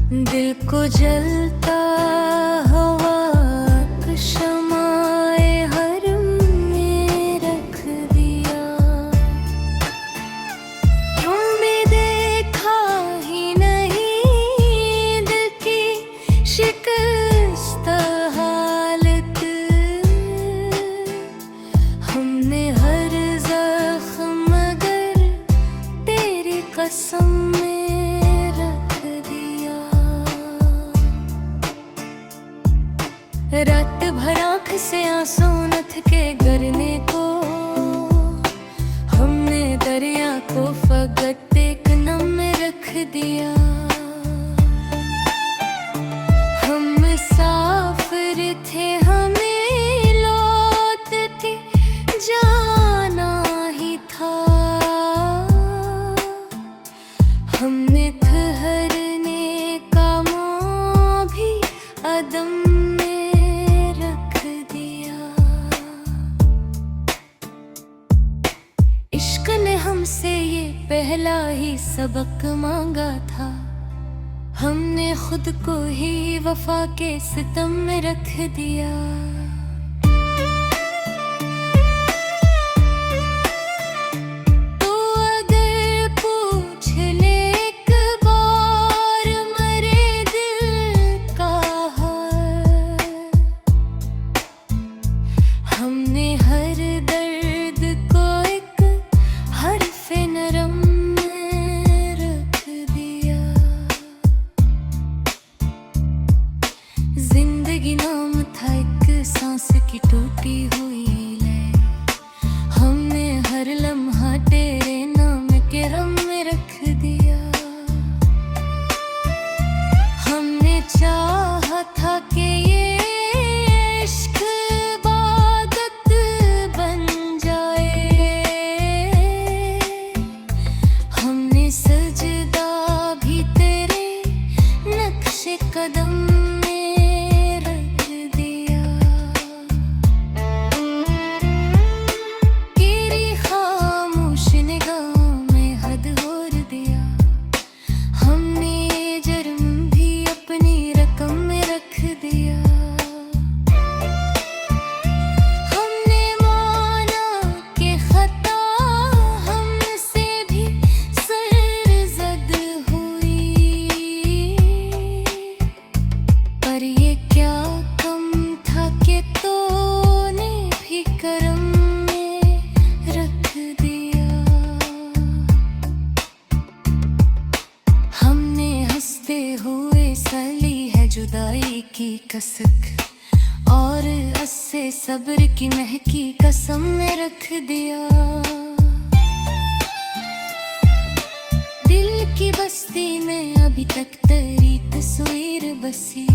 दिल को जलता हवा शमाए हर में रख दिया। तुम भी देखा ही नहीं दिल की शिकस्त हालत। हमने हर जख्म मगर तेरी कसम में रख दिया। रात भर आँख से आंसू न थके गिरने को, हमने दरिया को फकत एक नम में रख दिया। हम मुसाफिर थे हमें लौट के जाना ही था। हमने ठहरने का मोह भी अदम इश्क ने हमसे ये पहला ही सबक मांगा था। हमने खुद को ही वफा के सितम में रख दिया। तो अगर पूछ ले एक बार मरे दिल का हाल, हमने हर दर्द को हरफ़े नरम में रख दिया। जिंदगी नाम था एक सांस की टूटी हुई लय। हमने हर लम्हा तेरे नाम के रम में रख दिया। हमने चाहा था कि ये इश्क इबादत बन जाए। हमने सजदा भी तेरे नक्शे कदम में रख दिया। तेरी खामोश निगाह में हद और दिया। हमने ये जुर्म भी अपनी रकम में रख दिया। हमने माना कि खता हमसे भी सरज़द हुई, पर ये क्या कम था कि तूने भी करम में रख दिया। हमने हंसते हुए सली है जुदाई की कसक, और अस्से सब्र की महकी कसम में रख दिया। दिल की बस्ती में अभी तक तेरी तस्वीर बसी।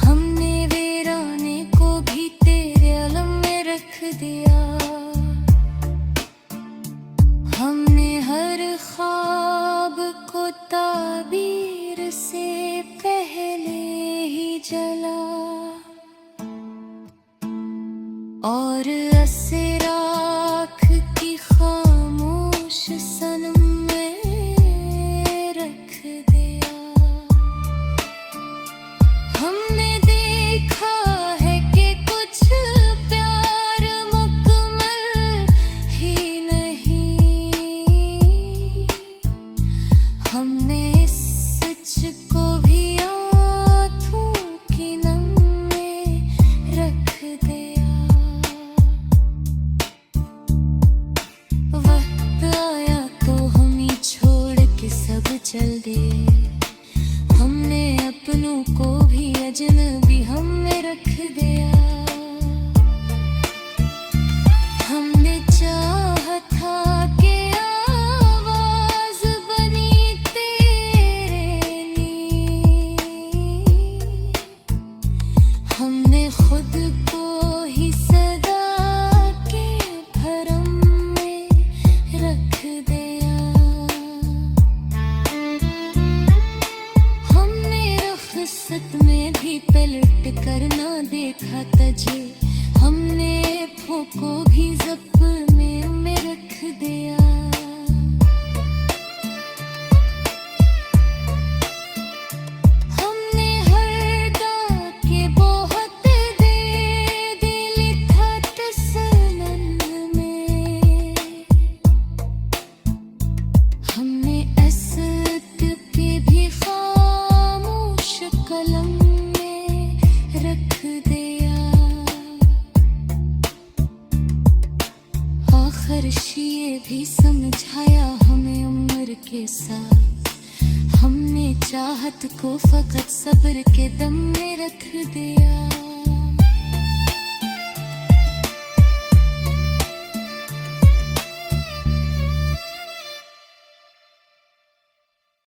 हमने वीराने को भी तेरे अलम में रख दिया। हमने हर ख्वाब को ताबीर से पहले ही जला, और अस्से राख की खामोश सनम में रख दिया। हमने देखा है कि कुछ प्यार मुकम्मल ही नहीं। हमने इस सच को भी आँखों की नम में रख दिया। वक्त आया तो हम ही छोड़ के सब चल दिए। हमने अपनों को भी अजनबी हम में रख दिया। हमने चाहा था कि आवाज बनी तेरे लिए। हमने खुद को ही सदा के भरम में रख दिया। हमने रुखसत में भी पलट कर ना देखा तुझे। हमने फो को भी ज़प्ने में रख दिया। हमने चाहत को फकत सब्र के दम में रख दिया।